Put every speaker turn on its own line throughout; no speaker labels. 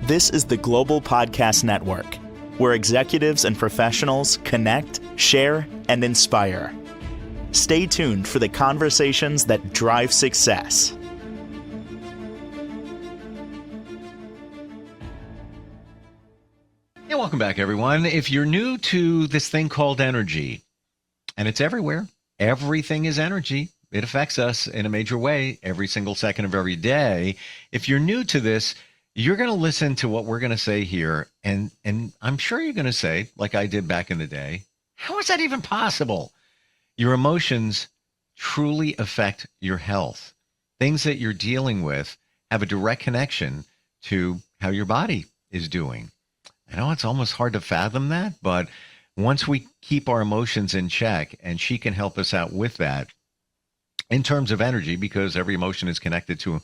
This is the Global Podcast Network, where executives and professionals connect, share, and inspire. Stay tuned for the conversations that drive success.
Yeah, welcome back, everyone. If you're new to this thing called energy, and it's everywhere, everything is energy. It affects us in a major way every single second of every day. If you're new to this, you're going to listen to what we're going to say here, and I'm sure you're going to say, like I did back in the day, how is that even possible? Your emotions truly affect your health. Things that you're dealing with have a direct connection to how your body is doing. I know it's almost hard to fathom that, but once we keep our emotions in check, and she can help us out with that in terms of energy, because every emotion is connected to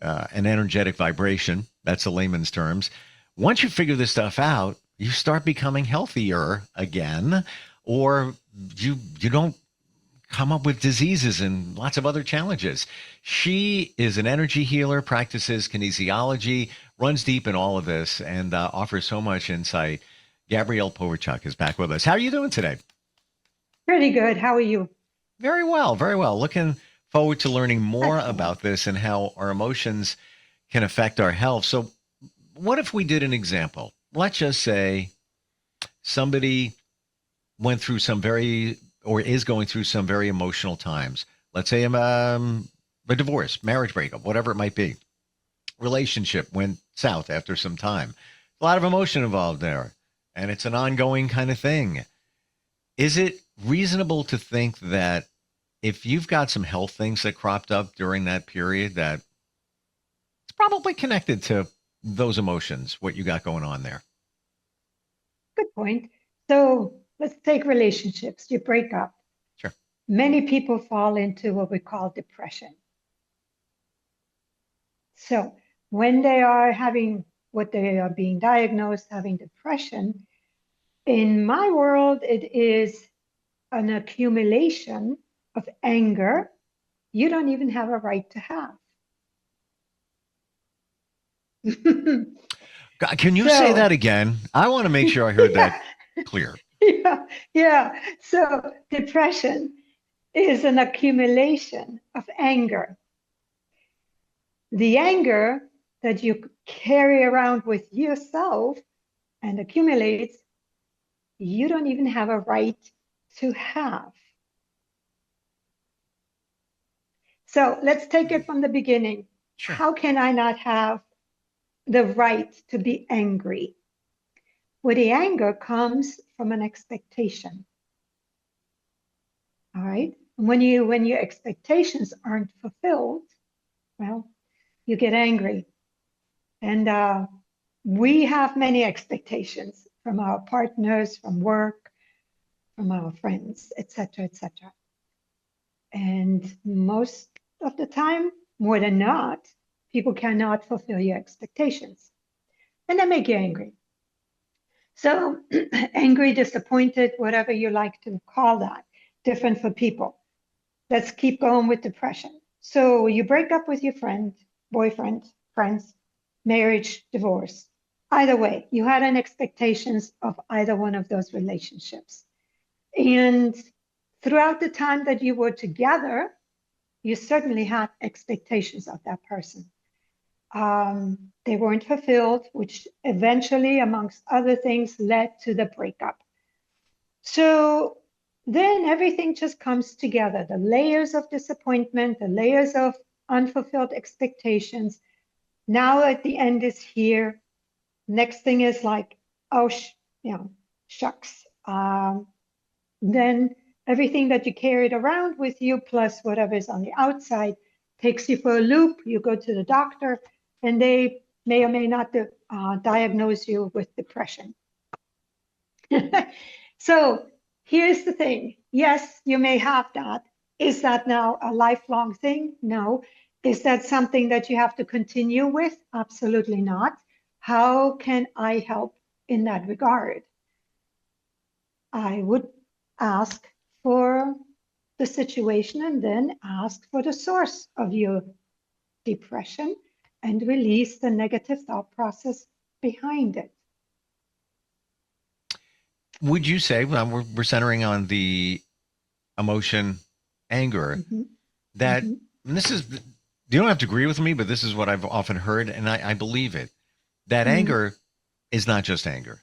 an energetic vibration. That's the layman's terms. Once you figure this stuff out, you start becoming healthier again, or you don't come up with diseases and lots of other challenges. She is an energy healer, practices kinesiology, runs deep in all of this, and offers so much insight. Gabrielle Powerchuk is back with us. How are you doing today?
Pretty good. How are you?
Very well, very well. Looking forward to learning more about this and how our emotions can affect our health. So what if we did an example? Let's just say somebody went through some very, or is going through some very emotional times. Let's say a divorce, marriage breakup, whatever it might be. Relationship went south after some time. A lot of emotion involved there, and it's an ongoing kind of thing. Is it reasonable to think that if you've got some health things that cropped up during that period, that it's probably connected to those emotions, what you got going on there?
Good point. So let's take relationships. You break up.
Sure.
Many people fall into what we call depression. So when they are having what they are being diagnosed having depression, in my world, it is an accumulation of anger you don't even have a right to have.
Can you say that again? I want to make sure I heard that clear.
Yeah. So depression is an accumulation of anger. The anger that you carry around with yourself and accumulates, you don't even have a right to have. So let's take it from the beginning.
Sure.
How can I not have the right to be angry? Well, the anger comes from an expectation. All right. When your expectations aren't fulfilled, well, you get angry. And we have many expectations from our partners, from work, from our friends, etc., etc. And most of the time, more than not, people cannot fulfill your expectations. And they make you angry. So angry, disappointed, whatever you like to call that, different for people. Let's keep going with depression. So you break up with your friend, boyfriend, friends, marriage, divorce. Either way, you had an expectations of either one of those relationships. And throughout the time that you were together, you certainly had expectations of that person. They weren't fulfilled, which eventually, amongst other things, led to the breakup. So then everything just comes together. The layers of disappointment, the layers of unfulfilled expectations. Now at the end is here. Next thing is like, oh, shucks. Then everything that you carried around with you, plus whatever is on the outside, takes you for a loop. You go to the doctor, and they may or may not diagnose you with depression. So here's the thing. Yes, you may have that. Is that now a lifelong thing? No. Is that something that you have to continue with? Absolutely not. How can I help in that regard? I would ask for the situation and then ask for the source of your depression and release the negative thought process behind it.
Would you say, well, we're centering on the emotion anger,
Mhm,
that,
mhm.
and this is, you don't have to agree with me, but this is what I've often heard, and I believe it, that
Mhm.
anger is not just anger.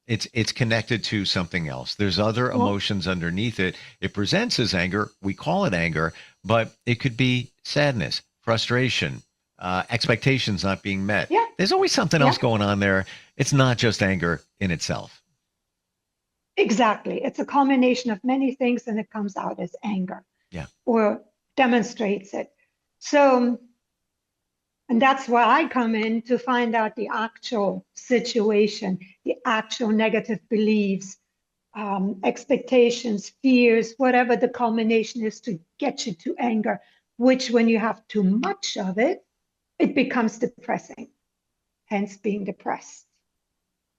It's connected to something else. There's other
Well,
emotions underneath it. It presents as anger. We call it anger, but it could be sadness, frustration, expectations not being met.
yeah,
There's always something
yeah,
else going on there. It's not just anger in itself.
exactly. It's a combination of many things and it comes out as anger
Yeah.
or demonstrates it. So, and that's where I come in to find out the actual situation, the actual negative beliefs, expectations, fears, whatever the culmination is to get you to anger, which when you have too much of it, it becomes depressing, hence being depressed.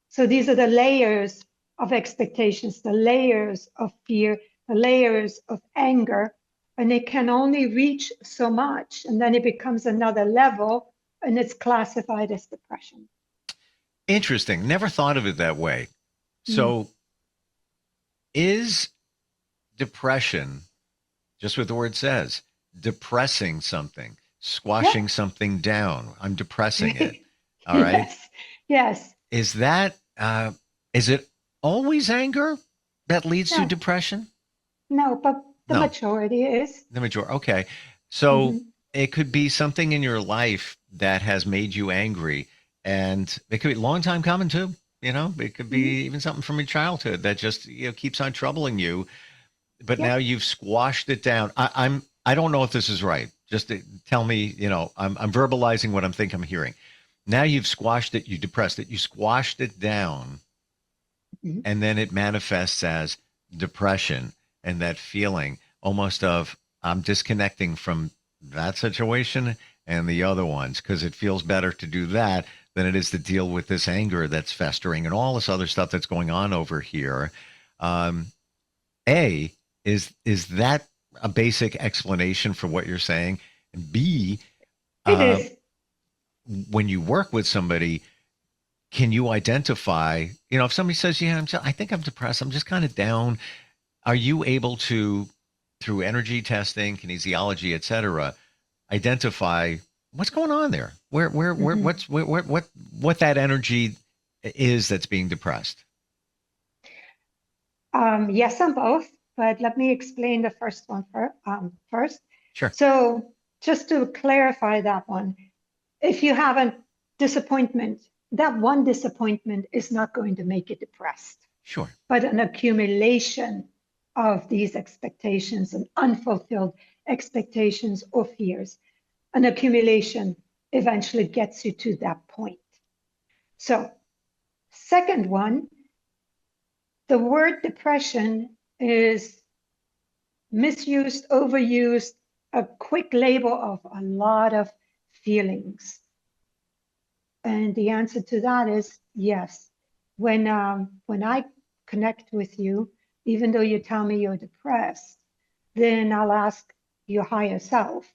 So these are the layers of expectations, the layers of fear, the layers of anger, and it can only reach so much. And then it becomes another level and it's classified as depression.
Interesting. Never thought of it that way.
Mm.
So is depression, just what the word says, depressing something,
Yeah.
squashing something down? I'm depressing it. All right.
Yes. Yes.
Is that, is it always anger that leads to
No,
depression?
no, but the
No,
majority is.
the majority. Okay. So
Mhm.
it could be something in your life that has made you angry. And it could be a long time coming too. You know, it could
Mhm.
be even something from your childhood that just, keeps on troubling you. But
Yeah.
now you've squashed it down. I don't know if this is right. Just tell me, I'm verbalizing what I'm think I'm hearing. Now you've squashed it, you depressed it, you squashed it down,
Mhm.
and then it manifests as depression and that feeling almost of I'm disconnecting from that situation and the other ones because it feels better to do that than it is to deal with this anger that's festering and all this other stuff that's going on over here. Um, A, is that a basic explanation for what you're saying? And B,
It
uh,
is.
when you work with somebody, can you identify, if somebody says, yeah, I think I'm depressed, I'm just kind of down. Are you able to, through energy testing, kinesiology, et cetera, identify what's going on there?
Mhm.
What that energy is that's being depressed?
Yes, on both, but let me explain the first one first.
Sure.
So, just to clarify that one, if you have a disappointment, that one disappointment is not going to make you depressed,
Sure.
but an accumulation of these expectations and unfulfilled expectations or fears, an accumulation eventually gets you to that point. So, second one, the word depression is misused, overused, a quick label of a lot of feelings. And the answer to that is yes. When I connect with you, even though you tell me you're depressed, then I'll ask your higher self,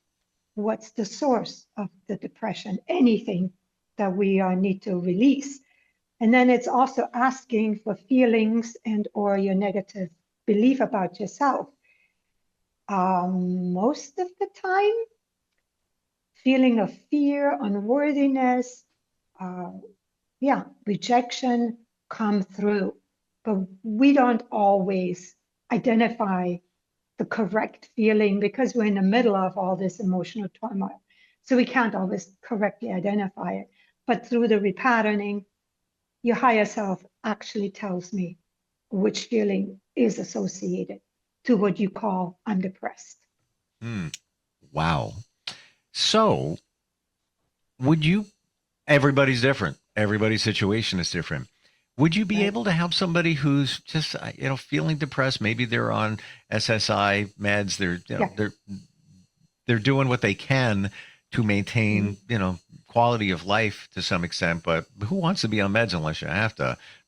what's the source of the depression? Anything that we need to release. And then it's also asking for feelings and or your negative belief about yourself. Most of the time, feeling of fear, unworthiness, uh, yeah, rejection come through, but we don't always identify the correct feeling because we're in the middle of all this emotional turmoil. So we can't always correctly identify it. But through the repatterning, your higher self actually tells me which feeling is associated to what you call I'm depressed.
Hmm. Wow. So would you, everybody's different. Everybody's situation is different. Would you be
Right.
able to help somebody who's just, feeling depressed? Maybe they're on SSI meds. They're,
Yeah.
they're doing what they can to maintain,
Mhm.
quality of life to some extent, but who wants to be on meds unless you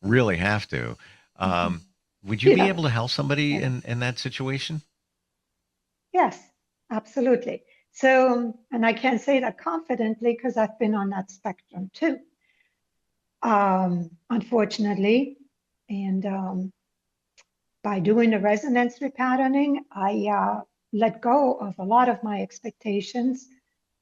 really have to?
Mhm.
Um, would you be
Yeah.
able to help somebody
Yeah.
in that situation?
Yes, absolutely. So, and I can say that confidently because I've been on that spectrum too. unfortunately. And by doing the resonance repatterning, I let go of a lot of my expectations,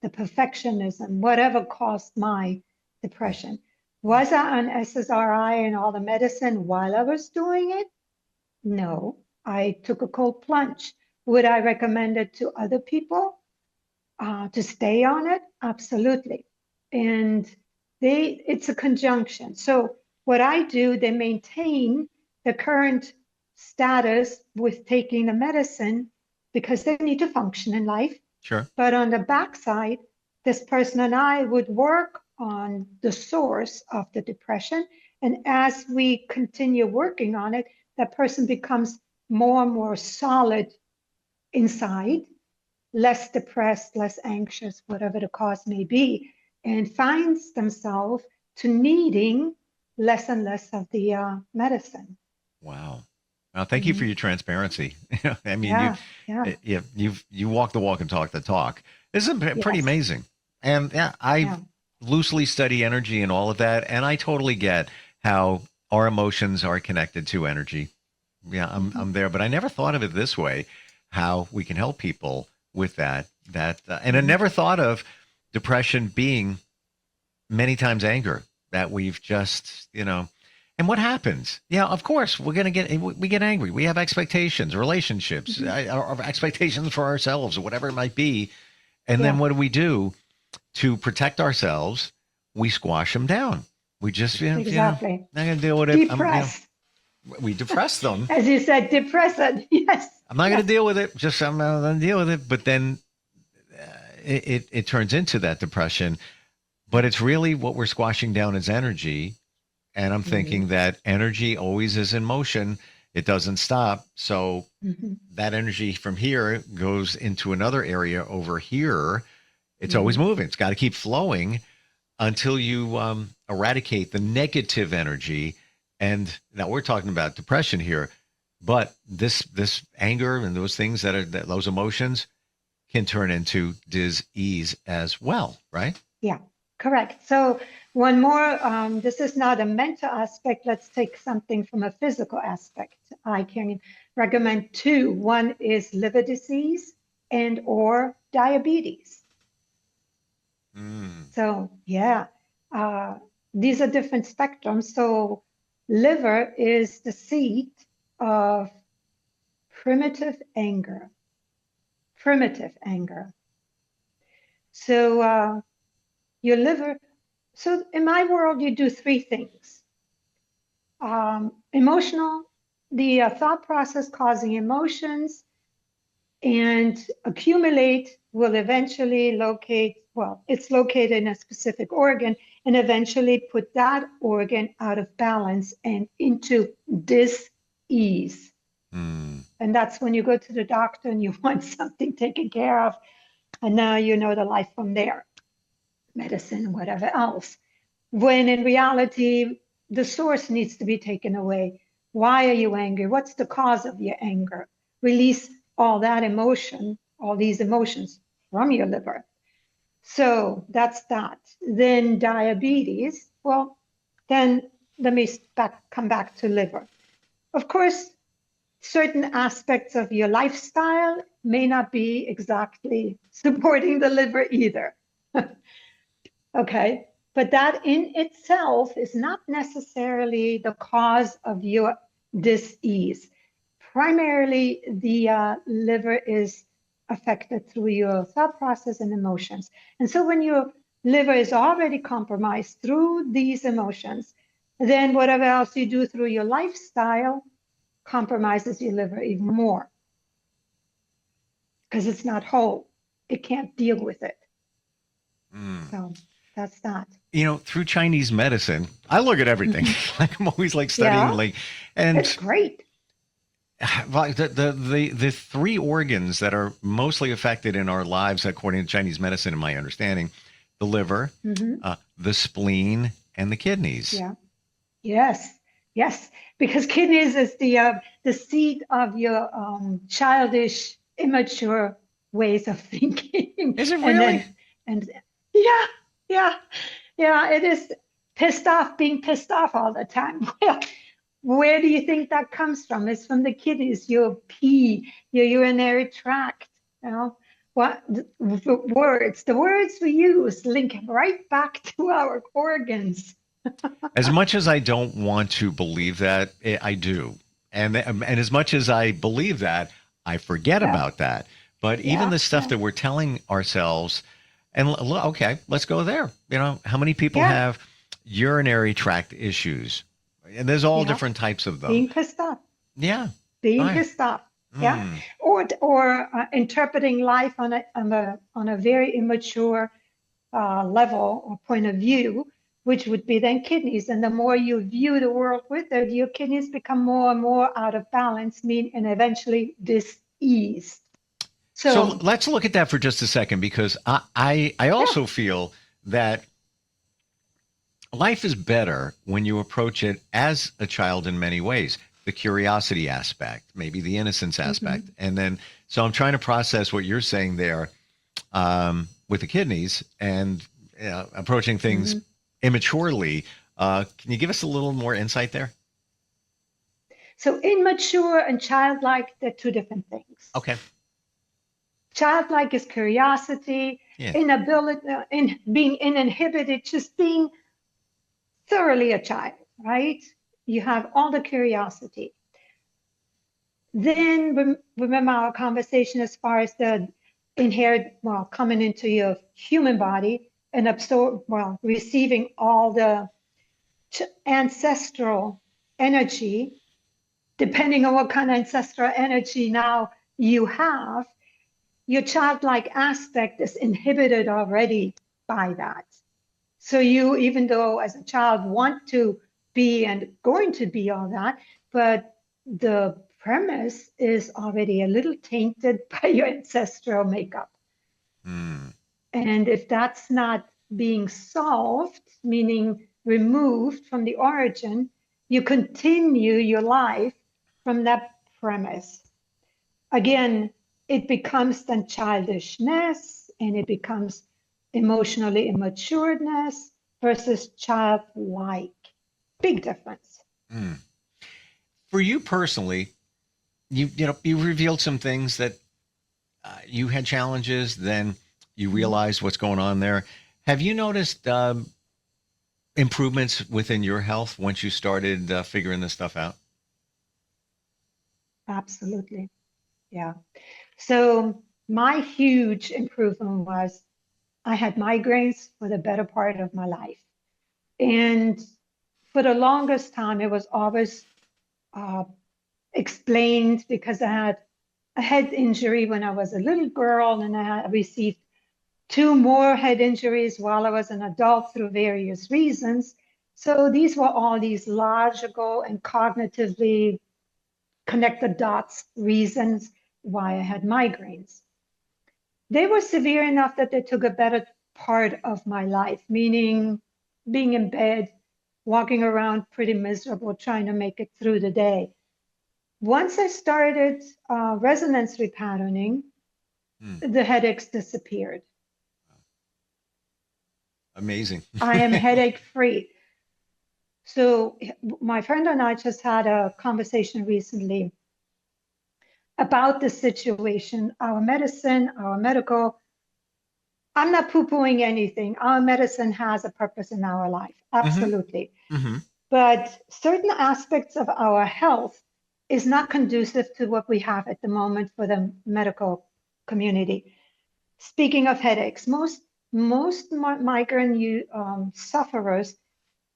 the perfectionism, whatever caused my depression. Was I on SSRI and all the medicine while I was doing it? No, I took a cold plunge. Would I recommend it to other people to stay on it? Absolutely. And it's a conjunction. So what I do, they maintain the current status with taking the medicine because they need to function in life.
Sure.
But on the backside, this person and I would work on the source of the depression. And as we continue working on it, that person becomes more and more solid inside, less depressed, less anxious, whatever the cause may be, and finds themselves to needing less and less of the medicine.
Wow. Well, thank you for your transparency. I mean,
Yeah.
you walk the walk and talk the talk. This is pretty
Yes.
amazing. And I
Yeah.
loosely study energy and all of that, and I totally get how our emotions are connected to energy. Yeah, I'm there, but I never thought of it this way, how we can help people with that. And I never thought of depression being many times anger, that we've just, and what happens? Yeah, of course, we get angry. We have expectations, relationships, our expectations for ourselves or whatever it might be. And then
Yeah.
what do? To protect ourselves, we squash them down. We just,
Exactly.
not going to deal with it.
Depress.
We depress them.
As you said, depress it. Yes.
I'm not going to deal with it. Just I'm not going to deal with it. But then it turns into that depression. But it's really what we're squashing down is energy. And I'm thinking that energy always is in motion. It doesn't stop. So that energy from here goes into another area over here. It's always moving. It's got to keep flowing until you eradicate the negative energy. And now we're talking about depression here, but this anger and those things those emotions can turn into dis-ease as well, right?
Yeah, correct. So one more, this is not a mental aspect. Let's take something from a physical aspect. I can recommend two. One is liver disease and or diabetes. So yeah, these are different spectrums. So liver is the seat of primitive anger. So your liver, so in my world, you do three things. Emotional, the thought process causing emotions and accumulate will eventually locate, well, it's located in a specific organ and eventually put that organ out of balance and into dis-ease. And that's when you go to the doctor and you want something taken care of. And now you know the life from there, medicine, whatever else. When in reality, the source needs to be taken away. Why are you angry? What's the cause of your anger? Release all that emotion, all these emotions from your liver. So that's that. Then diabetes, well, then let me come back to liver. Of course, certain aspects of your lifestyle may not be exactly supporting the liver either. Okay, but that in itself is not necessarily the cause of your dis-ease. Primarily, the liver is affected through your thought process and emotions. And so when your liver is already compromised through these emotions, then whatever else you do through your lifestyle compromises your liver even more because it's not whole. It can't deal with it. So that's that.
Through Chinese medicine, I look at everything. Like I'm always studying, and
it's great.
Like the three organs that are mostly affected in our lives, according to Chinese medicine, in my understanding, the liver, the spleen, and the kidneys.
Yeah. Yes. Because kidneys is the seat of your childish, immature ways of thinking.
Is it really?
And yeah, it is. pissed off, being pissed off all the time. Well, where do you think that comes from? It's from the kidneys, your pee, your urinary tract. You know, what the words we use link right back to our organs.
As much as I don't want to believe that, I do. And as much as I believe that, I forget
Yeah.
about that. But even
Yeah,
the stuff
yeah.
that we're telling ourselves, and okay, let's go there. You know, how many people
Yeah.
have urinary tract issues? And there's all
Yeah.
different types of them.
Being pissed off,
Yeah.
being
Right.
pissed off. Yeah,
Mm.
or interpreting life on a very immature level or point of view, which would be then kidneys. And the more you view the world with it, your kidneys become more and more out of balance, and eventually diseased.
So
So
let's look at that for just a second, because I also feel that life is better when you approach it as a child in many ways. The curiosity aspect, maybe the innocence aspect. And then, so I'm trying to process what you're saying there with the kidneys and approaching things immaturely. Can you give us a little more insight there?
So immature and childlike, they're two different things.
Okay.
Childlike is curiosity,
Yeah.
inability, in being uninhibited, just being thoroughly a child, right? You have all the curiosity. Then remember our conversation as far as the inherent, well, coming into your human body and receiving all the ancestral energy, depending on what kind of ancestral energy now you have, your childlike aspect is inhibited already by that. So you, even though as a child want to be and going to be all that, but the premise is already a little tainted by your ancestral makeup. And if that's not being solved, meaning removed from the origin, you continue your life from that premise. Again, it becomes then childishness, and it becomes emotionally immatureness versus childlike. Big difference.
For you personally, you revealed some things that you had challenges, then you realized what's going on there. Have you noticed improvements within your health once you started figuring this stuff out?
Absolutely. Yeah. So my huge improvement was I had migraines for the better part of my life. And for the longest time, it was always explained because I had a head injury when I was a little girl, and I received 2 more head injuries while I was an adult through various reasons. So these were all these logical and cognitively connected dots reasons why I had migraines. They were severe enough that they took a better part of my life, meaning being in bed, walking around pretty miserable, trying to make it through the day. Once I started resonance repatterning, the headaches disappeared.
Amazing.
I am headache free. So my friend and I just had a conversation recently about the situation. Our medicine, our medical, I'm not poo-pooing anything. Our medicine has a purpose in our life, absolutely. But certain aspects of our health is not conducive to what we have at the moment for the medical community. Speaking of headaches, most migraine sufferers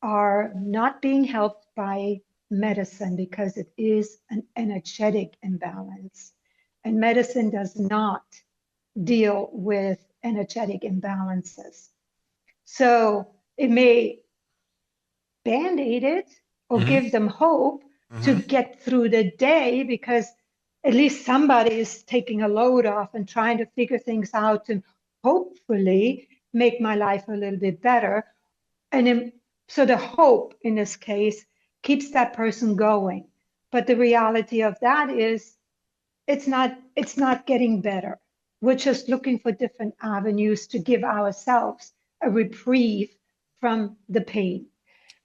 are not being helped by medicine because it is an energetic imbalance. And medicine does not deal with energetic imbalances. So it may band-aid it or give them hope to get through the day, because at least somebody is taking a load off and trying to figure things out to hopefully make my life a little bit better. And so the hope in this case keeps that person going. But the reality of that is it's not getting better. We're just looking for different avenues to give ourselves a reprieve from the pain.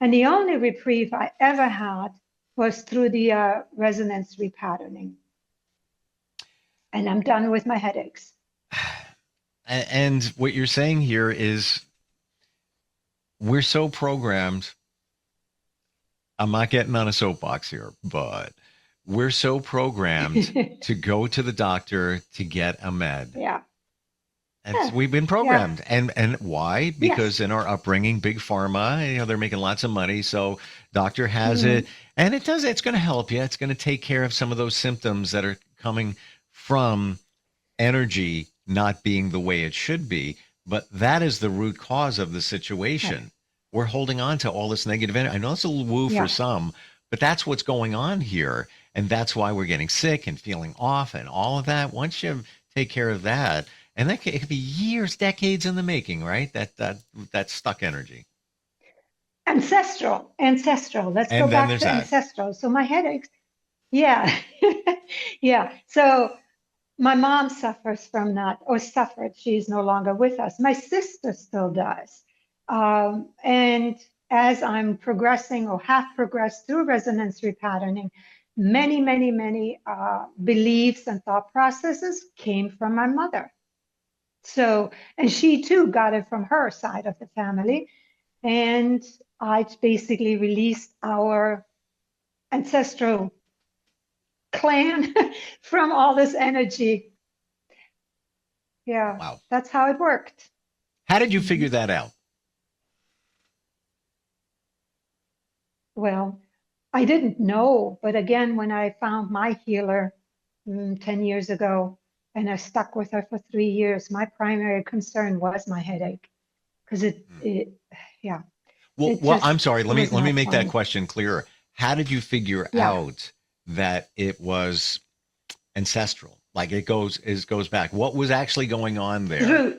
And the only reprieve I ever had was through the resonance repatterning. And I'm done with my headaches.
And what you're saying here is we're so programmed. I'm not getting on a soapbox here, but we're so programmed to go to the doctor to get a med.
Yeah.
And
Yeah.
we've been programmed. And why? Because
Yes.
in our upbringing, big pharma, they're making lots of money. So doctor has it, and it's going to help you. It's going to take care of some of those symptoms that are coming from energy not being the way it should be. But that is the root cause of the situation.
Right.
We're holding on to all this negative energy. I know it's a little woo for some, but that's what's going on here. And that's why we're getting sick and feeling off and all of that. Once you take care of that, and it could be years, decades in the making, right? That stuck energy.
Ancestral. Let's go back to ancestral. So my headaches. Yeah. Yeah. So my mom suffers from that, or suffered. She's no longer with us. My sister still does. And as I'm progressing or have progressed through resonance repatterning, many beliefs and thought processes came from my mother. So, and she too got it from her side of the family. And I basically released our ancestral clan from all this energy. Yeah.
Wow.
That's how it worked.
How did you figure that out?
Well, I didn't know, but again, when I found my healer 10 years ago, and I stuck with her for 3 years, my primary concern was my headache, because yeah.
Well, I'm sorry. Let me make that
fun.
question clearer. How did you figure out that it was ancestral? Like it goes back. What was actually going on there?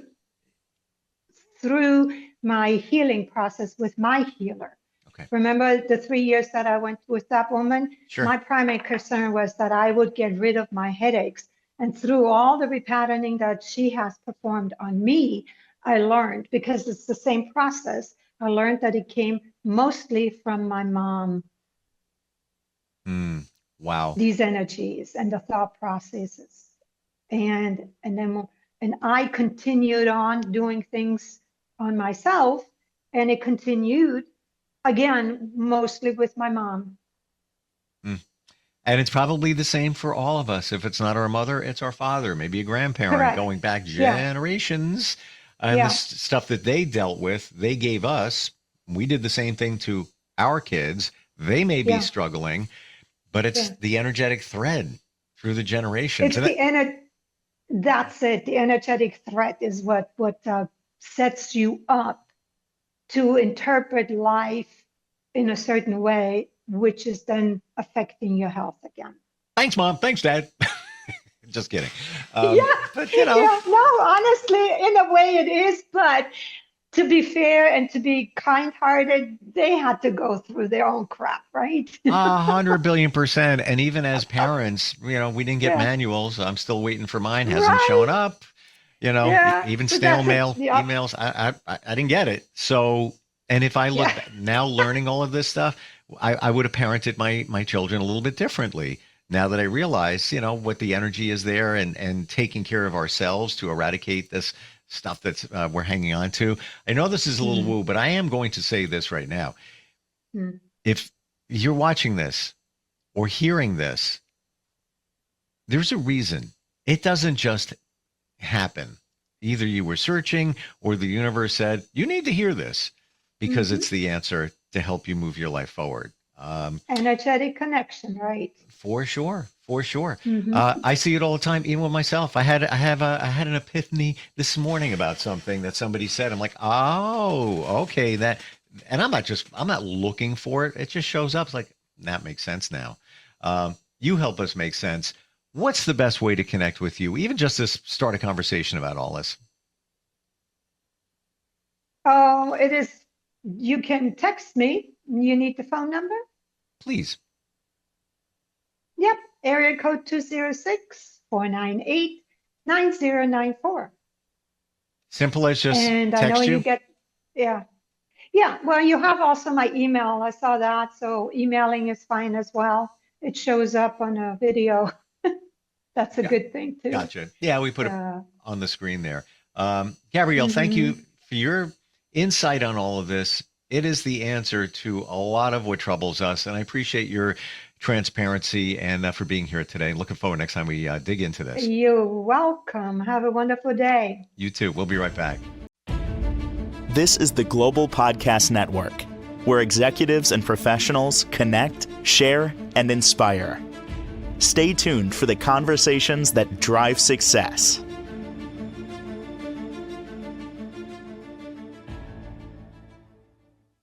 Through my healing process with my healer.
Okay.
Remember the 3 years that I went with that woman?
Sure.
My primary concern was that I would get rid of my headaches. And through all the repatterning that she has performed on me, I learned, because it's the same process, I learned that it came mostly from my mom.
Wow.
These energies and the thought processes. And I continued on doing things on myself, and it continued again, mostly with my mom.
And it's probably the same for all of us. If it's not our mother, it's our father, maybe a grandparent.
Correct.
Going back generations. And the stuff that they dealt with, they gave us. We did the same thing to our kids. They may be struggling, but it's the energetic thread through the generations.
That's it. The energetic thread is what sets you up to interpret life in a certain way, which is then affecting your health again.
Thanks, Mom. Thanks, Dad. Just kidding.
But honestly, in a way it is. But to be fair and to be kind-hearted, they had to go through their own crap, right?
100 billion%. And even as parents, we didn't get manuals. I'm still waiting for mine. Hasn't shown up. Even snail mail, emails. I didn't get it. So, and if I look now, learning all of this stuff, I would have parented my children a little bit differently. Now that I realize, what the energy is there, and taking care of ourselves to eradicate this stuff that's we're hanging on to. I know this is a little woo, but I am going to say this right now. If you're watching this or hearing this, there's a reason. It doesn't just happen. Either you were searching or the universe said, you need to hear this, because it's the answer to help you move your life forward.
Energetic connection, right?
For sure. I see it all the time, even with myself. I had an epiphany this morning about something that somebody said. I'm like, oh, okay, that, and I'm not looking for it. It just shows up. It's like, that makes sense now. You help us make sense. What's the best way to connect with you, even just to start a conversation about all this?
Oh, it is. You can text me. You need the phone number?
Please.
Yep. Area code 206-498-9094.
Simple as just
and
text
I know
you?
you get, Yeah, well, you have also my email. I saw that. So emailing is fine as well. It shows up on a video. That's a
Yeah.
good thing too.
Gotcha. Yeah, we put it
Uh,
on the screen there. Gabrielle, thank you
mhm.
for your insight on all of this. It is the answer to a lot of what troubles us, and I appreciate your transparency and for being here today. Looking forward next time we dig into this.
You're welcome. Have a wonderful day.
You too. We'll be right back.
This is the Global Podcast Network, where executives and professionals connect, share, and inspire. Stay tuned for the conversations that drive success.